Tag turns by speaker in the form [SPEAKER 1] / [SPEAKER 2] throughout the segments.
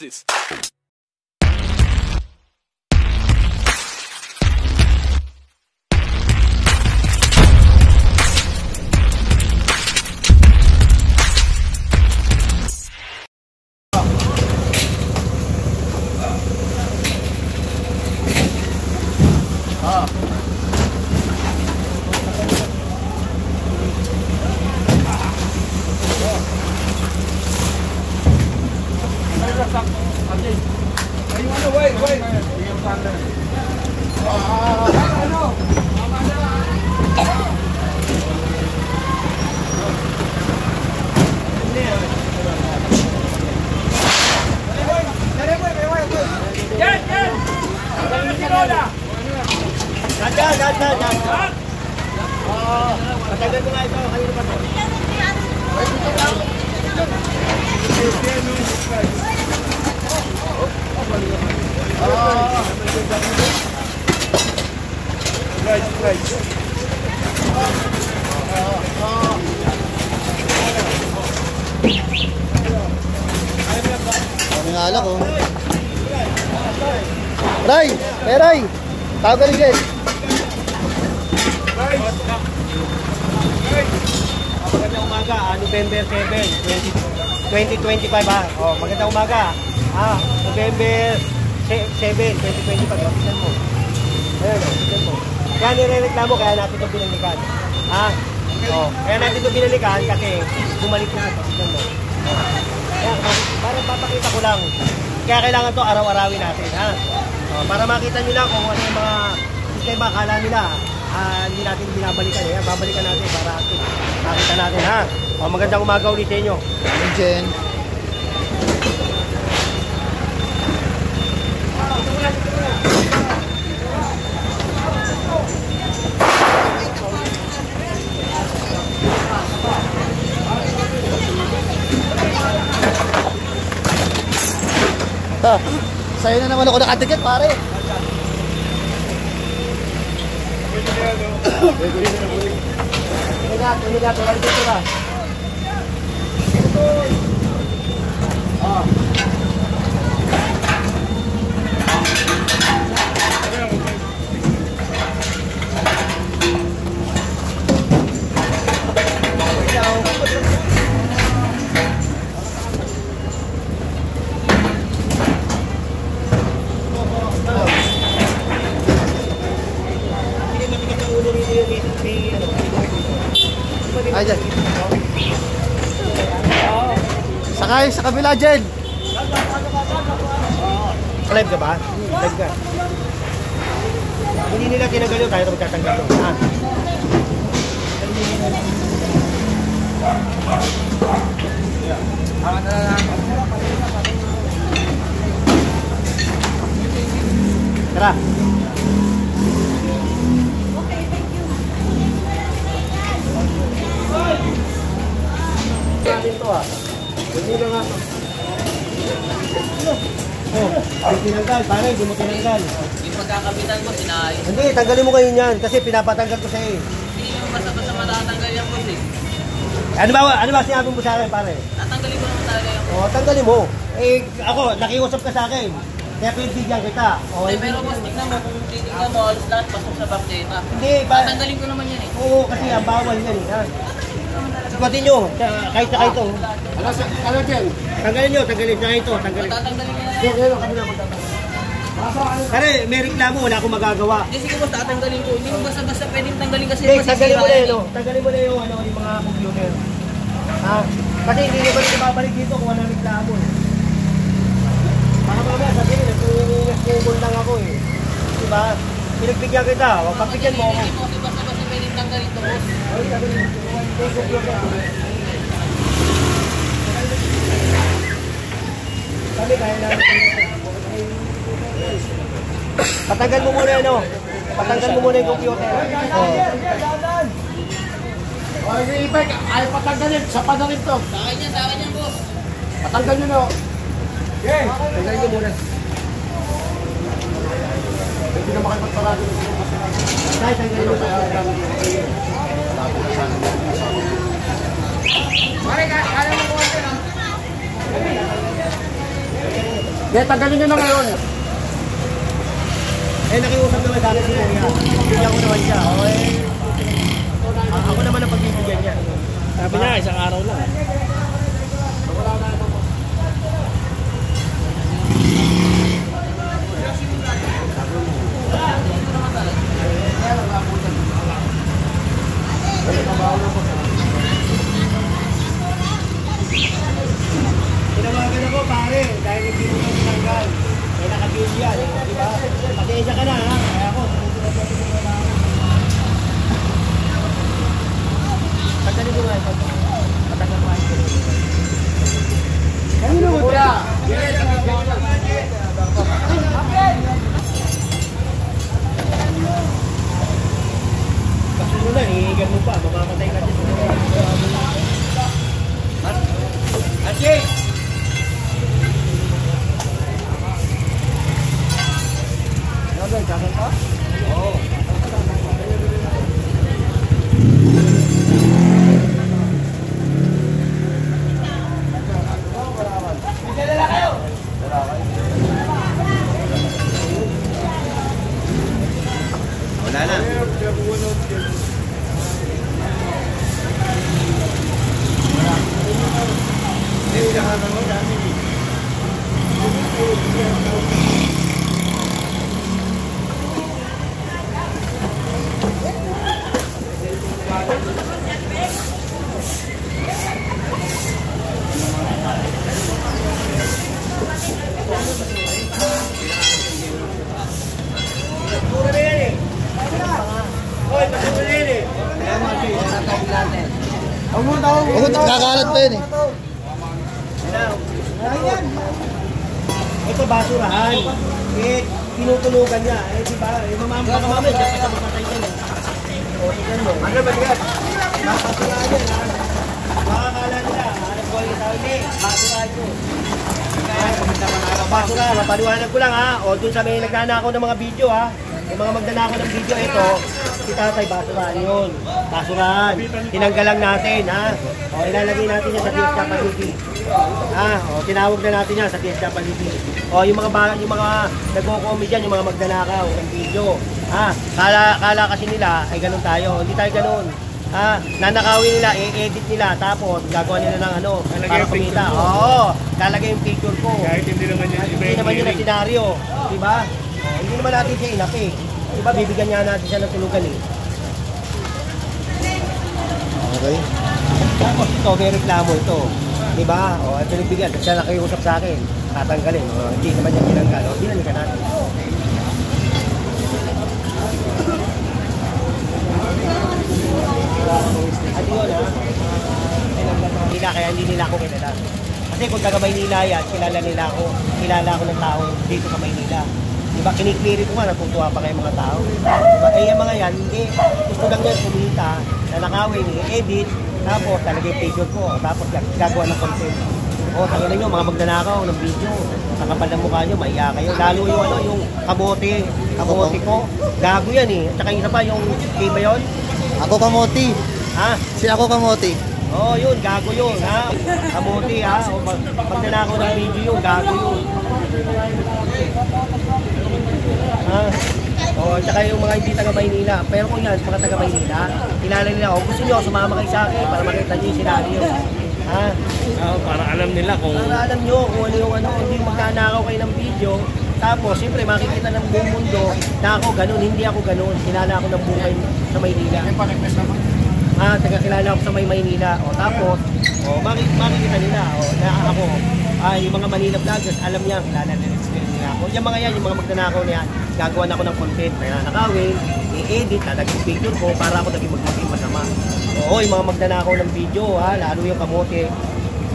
[SPEAKER 1] this?
[SPEAKER 2] Alak ko. Ray! Hey Ray! Tagal din.
[SPEAKER 3] Magandang umaga, November 7, 2025 ha. Oh, magandang umaga. November 7, 2025. Tignan mo. Ayan, tignan mo. Kaya nire-reklamo, kaya natin ito binalikan. Oh, kaya natin ito binalikan kasi bumalik na ito. Tignan mo. Kaya, para papakita ko lang. Kaya kailangan to araw-arawin natin, ha? Para makita nyo lang kung ano yung mga sistema akala nila, hindi natin binabalikan, eh. Babalikan natin para makita natin, ha? Magandang umaga ulit sa inyo.
[SPEAKER 2] Jen. Sa'yo na naman ako nakatiket, pare. Ayan. Sakay sa kabila, Jen.
[SPEAKER 3] Live ka ba? Live ka. Hindi nila tinagal yun, tayo ito magtatanggal yun. Tara. Hindi na nga. Tinanggal, pare, hindi mo tinanggal.
[SPEAKER 4] Yung pagkakapitan mo, sinayos.
[SPEAKER 3] Hindi, tanggalin mo kayo yan kasi pinapatanggal ko sa'yo eh.
[SPEAKER 4] Hindi mo basta-basta matatanggal yan, boss eh.
[SPEAKER 3] Ano ba sinabi mo sa akin, pare?
[SPEAKER 4] Tatanggalin ko naman talaga yan.
[SPEAKER 3] Oo, tanggalin mo. Eh, ako, nakiusap ka sa akin. Kaya pinibigyan kita.
[SPEAKER 4] Pero boss, tignan mo, kung titignan mo, alas lahat pasok sa back data.
[SPEAKER 3] Hindi,
[SPEAKER 4] tatanggalin ko naman yan eh.
[SPEAKER 3] Oo, kasi ang bawal yan eh. Siguatin nyo, kahit sa kayo ito.
[SPEAKER 2] Ano, Jen?
[SPEAKER 3] Tanggalin nyo, tanggalin sa kayo ito. Tanggalin.
[SPEAKER 4] Tatanggalin ko na yan.
[SPEAKER 3] Yung kami na magtatanggalin. Pare, may reklamo, wala akong magagawa.
[SPEAKER 4] Hindi, sige boss, tatanggalin ko. Hindi mo basta-basta pwedeng tanggalin kasi
[SPEAKER 3] Hindi, tanggalin mo na
[SPEAKER 4] masisira
[SPEAKER 3] yun. Tanggalin mo na yung mga computer. Kasi hindi naman babalik dito kung walang reklamo eh. Baka mamaya sabihin, nagkukunin lang ako eh. Diba? Pinagbigyan kita, wag pagbigyan mo ako.
[SPEAKER 4] Hindi mo kasi basta-basta pwedeng tanggalin to, boss.
[SPEAKER 3] Ay, sabi niyo, yung computer. Sabi, kaya namin. Patanggal mo muna ano? Patanggal mo muna yung computer.
[SPEAKER 2] Ay, Ipek, ay patanggalin. Sa pa na rin to.
[SPEAKER 4] Sa akin yan, boss.
[SPEAKER 2] Patanggal nyo na. Okay.
[SPEAKER 3] Tanggalin nyo muna.
[SPEAKER 2] Hindi na makipagparado.
[SPEAKER 3] Ay, tanggalin nyo muna.
[SPEAKER 2] Mare, kaya mo konti, no? Kaya tagalin nyo na ngayon.
[SPEAKER 3] Eh, nakiusap naman sa akin si Kuya. Bigyan ko naman siya. Okay. Ako naman ang pagbibigyan niya.
[SPEAKER 1] Sabi niya, isang araw lang.
[SPEAKER 3] Tinawagan ako pare, dahil hindi mo nang tanggal. May nakagil yan, di ba? Pasensya ka na ha, kaya ako. Pagdaling ko nga, patagal mo ay
[SPEAKER 2] Kanino mo kuya?
[SPEAKER 3] kasunod na, hihigan mo pa, mamamatay ka din. Ate!
[SPEAKER 2] Okay, kasan ka?
[SPEAKER 3] Oo. Wala na.
[SPEAKER 2] Kakalat pa yun eh.
[SPEAKER 3] Ito basurahan. Eh, tinutulugan niya. Eh, di ba? Eh, mamamay, siya pa mamatay ka na. O, tignan mo. Ano ba yan? Basurahan yan, ha? Makakala nila, hanap ko yung tao niya. Basurahan ko. Basurahan, mapaliwanag ko lang, ha? O, dun sa may nagnanakaw ng mga video, ha? Yung mga magnanakaw ng video, ito, si tatay, basurahan yun. Basurahan. Tinanggal lang natin, ha? O, ilalagay natin yan sa DSWD. O, tinawag na natin yan sa DSWD. O, yung mga nagko-comment dyan, yung mga magnanakaw ng video. Kala kasi nila, ay ganun tayo. Hindi tayo ganun. Nanakawin nila, i-edit nila, tapos gagawa nila ng ano, para kumita. Oo, lalagay yung picture ko.
[SPEAKER 1] Kahit hindi naman yan.
[SPEAKER 3] Hindi naman yun ang senaryo. Diba? Hindi naman natin siya inapi. Diba, bibigyan nga natin siya ng tulugan eh.
[SPEAKER 2] Okay.
[SPEAKER 3] Tapos ito, may reklamo ito. Diba? O, ito nagbigyan. Siya nakiusap sa akin. Tatanggalin. O, hindi naman niya tinanggal. O, binalikan natin. At yun ha. Nila, kaya hindi nila ako kilala. Kasi kung taga Maynila yan, kilala nila ako. Kilala ako ng tao dito sa Maynila. Diba, kinikleri ko nga, natutuwa pa kayo mga tao. Diba, eh yung mga yan, hindi. Gusto lang yan kumita, nanakawin, i-edit, tapos talagay picture ko, tapos gagawa ng content. O, tanggalin nyo, mga magnanakaw ng video, sa kapal ng mukha nyo, maiya kayo. Lalo yung ano, yung kamote ko, gago yan eh. At saka yung isa pa, yung iba yun.
[SPEAKER 2] Ako kamote.
[SPEAKER 3] Ha?
[SPEAKER 2] Si ako kamote.
[SPEAKER 3] Oo, yun, gago yun, ha? Kamote, ha? O, magnanakaw ng video yun, gago yun. Tsaka yung mga hindi taga Maynila. Pero kung yan, mga taga Maynila, kilala nila ako. Gusto nyo, sumama kayo sa akin para makita nyo yung senaryo.
[SPEAKER 1] Para alam nila kung...
[SPEAKER 3] Para alam nyo kung ano yung ano, hindi magnanakaw kayo ng video. Tapos, siyempre, makikita ng buong mundo na ako ganun, hindi ako ganun. Kilala ako ng buhay sa Maynila. Taga-kilala ako sa Maynila. O, tapos, makikita nila. O, na ako, yung mga Manila vloggers, alam niya, kilala nila ako. Yung mga yan, yung mga magnanakaw niya, gagawa na ako ng content na nanakawin, i-edit, lalagay picture ko para ako naging magiging masama. Oo, yung mga magnanakaw ng video, lalo yung kamote.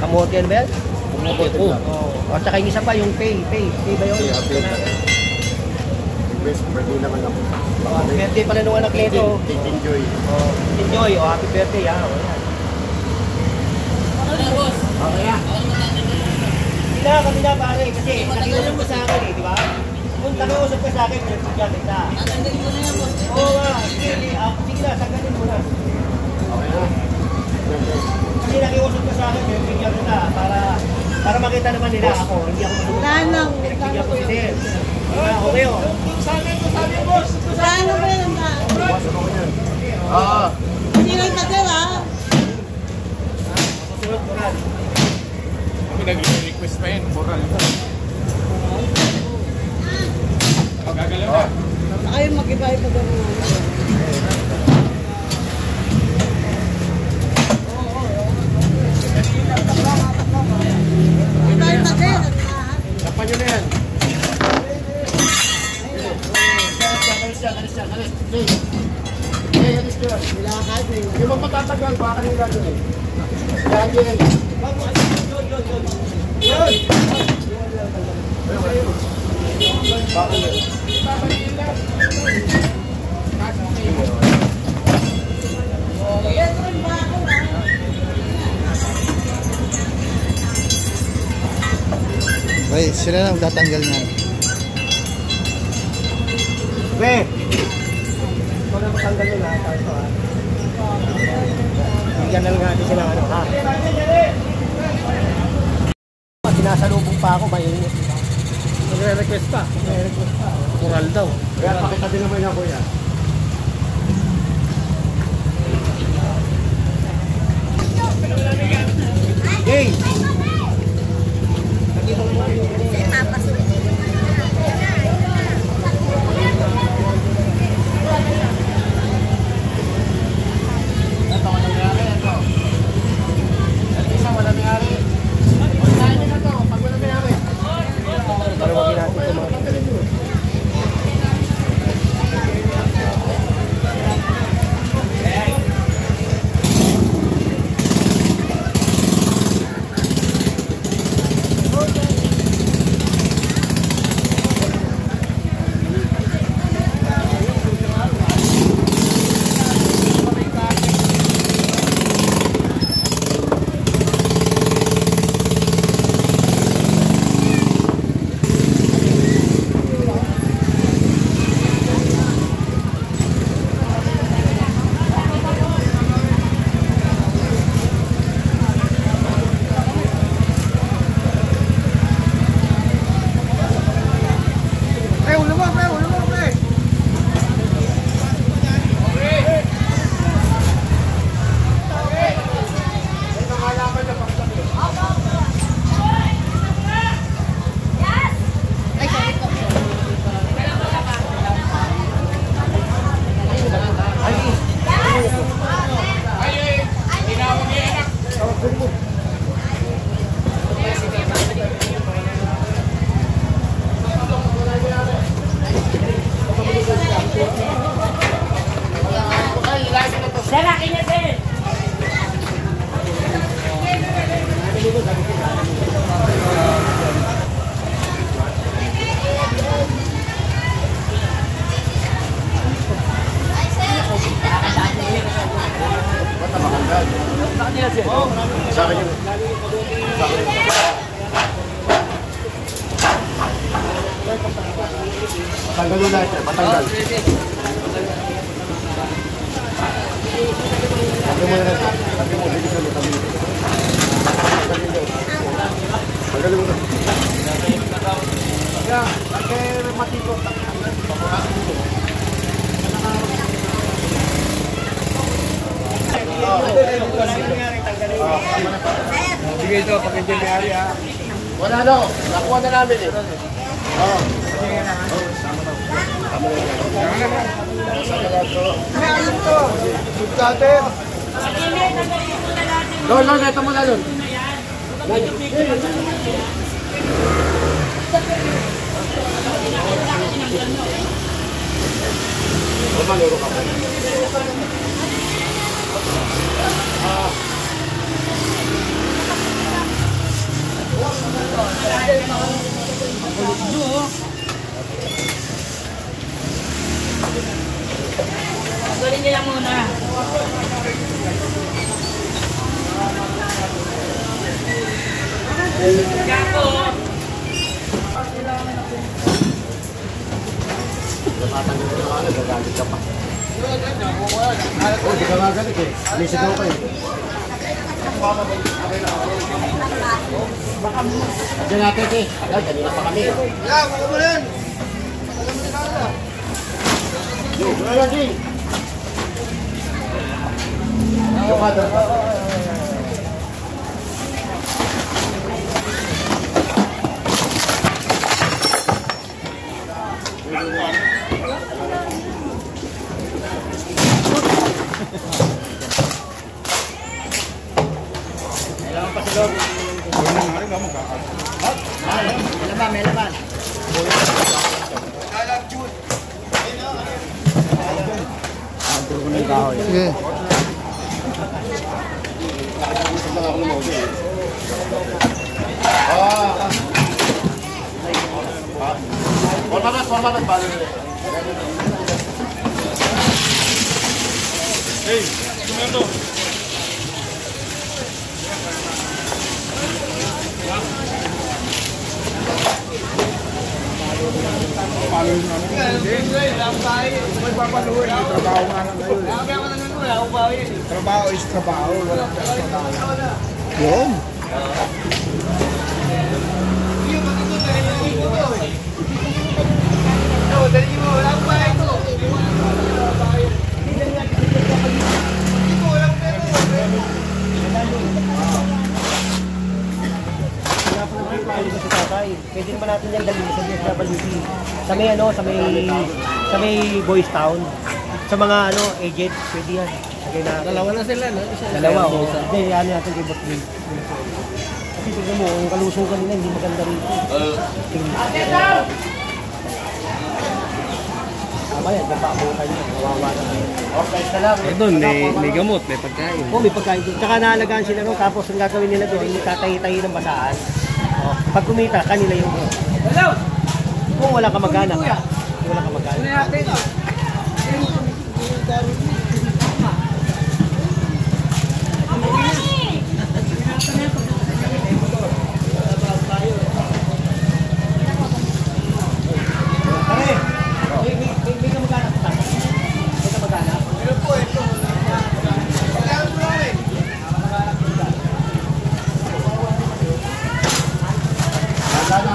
[SPEAKER 3] Kamote yan ba yan? Kamote po. O, at saka yung isa pa, yung pay ba yun?
[SPEAKER 2] Best birthday naman ako.
[SPEAKER 3] Birthday pala nung anak nito.
[SPEAKER 2] Enjoy.
[SPEAKER 3] Enjoy, happy birthday, ha. Kami na pare, kasi nakiusap ko sa akin eh, di ba? Kung nakiusap ka sa akin, pinagpagyan kita. Oo nga, sige na, tanggalin mo na. Kasi nakiusap ka sa akin, pinagpagyan kita para makita naman nila ako, hindi ako matulog. Romeo.
[SPEAKER 5] Saan ba yan ba?
[SPEAKER 2] Oo.
[SPEAKER 5] Hindi lang tagal ha.
[SPEAKER 3] Susunod ko na.
[SPEAKER 1] Kami nag-request pa yun, moral. Pagkagalaw na.
[SPEAKER 5] Ayaw mag-iba-iba gano'n. Iba-iba tagal.
[SPEAKER 2] Lapan nyo na yan. Alis yan. Okay, alis yun. Hindi mo matatagal, baka kanila doon eh. Yan, yan.
[SPEAKER 6] Wait, sila na magtatanggal na.
[SPEAKER 3] Be! Ito na matanggal nyo na. Ito ha. Bigyan na lang natin sila ano ha. Sinasalubong pa ako, mainit.
[SPEAKER 1] Nagre-request pa. Moral daw.
[SPEAKER 2] Kaya pakita din naman yan, kuya.
[SPEAKER 3] Hey!
[SPEAKER 2] Sa akin yun. Patanggal mo lahat yan, patanggal. Tabi mo na rin. Tabi mo, bigis na mo, tabi mo. Tabi mo na.
[SPEAKER 3] Kaya, kaya matiko.
[SPEAKER 1] Sige ito, pag-enjoy may ari ha.
[SPEAKER 2] Wala no, nakuha na namin eh. Oo. Lon, ito mo na Lon. Maluro ka pa.
[SPEAKER 4] Galing niya muna. Kako.
[SPEAKER 2] Napatanggal ko na agad, gagalit ka pa. Oh, di ka gagalit eh. Lisigaw ka eh. Diyan natin eh. Ay, kanina pa kami.
[SPEAKER 3] Yeah, wala mo rin.
[SPEAKER 2] Wala din. Jumada.
[SPEAKER 3] Kailangan pa silog. May laman.
[SPEAKER 6] Sige.
[SPEAKER 2] Format balik.
[SPEAKER 1] Hey, tumendo.
[SPEAKER 2] Trabaho is trabaho.
[SPEAKER 6] Yun.
[SPEAKER 3] Pwede naman natin yan dalhin sa DSWD. Sa may ano, sa may Boys Town. Sa mga ano, agent, pwede yan. Dalawa na sila, no? Dalawa, o. Hindi, ano natin kay Boss Green. Kasi tignan mo, ang kalusong kanina, hindi maganda rito. Tama yan, napakutan niya, kawawa na kayo. Okay, lang.
[SPEAKER 4] Doon, may gamot, may pagkain.
[SPEAKER 3] Oo, may pagkain doon. Tsaka naalagaan sila no, tapos ang gagawin nila doon, itatahi-tahi ng basaan. Oh, pag kumita, kanila yung hello! Kung wala ka mag-anak, wala ka mag-anak.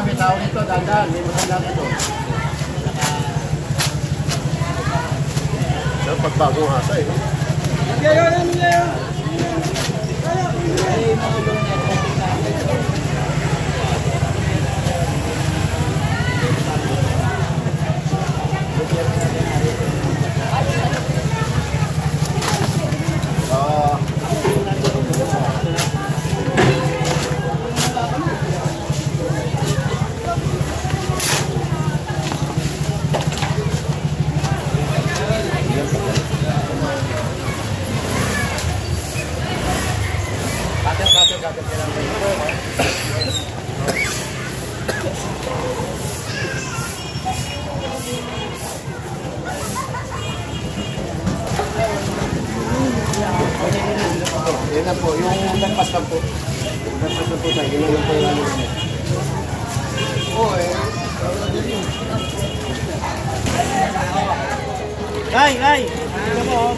[SPEAKER 2] May tao nito, dandan. May maganda nito. Pagbagong hasa eh. Yan na po, yung nagpas lang po. Nagpas lang po tayo, yun lang po yung ano. Oo eh.
[SPEAKER 3] Ay! Tignan mo,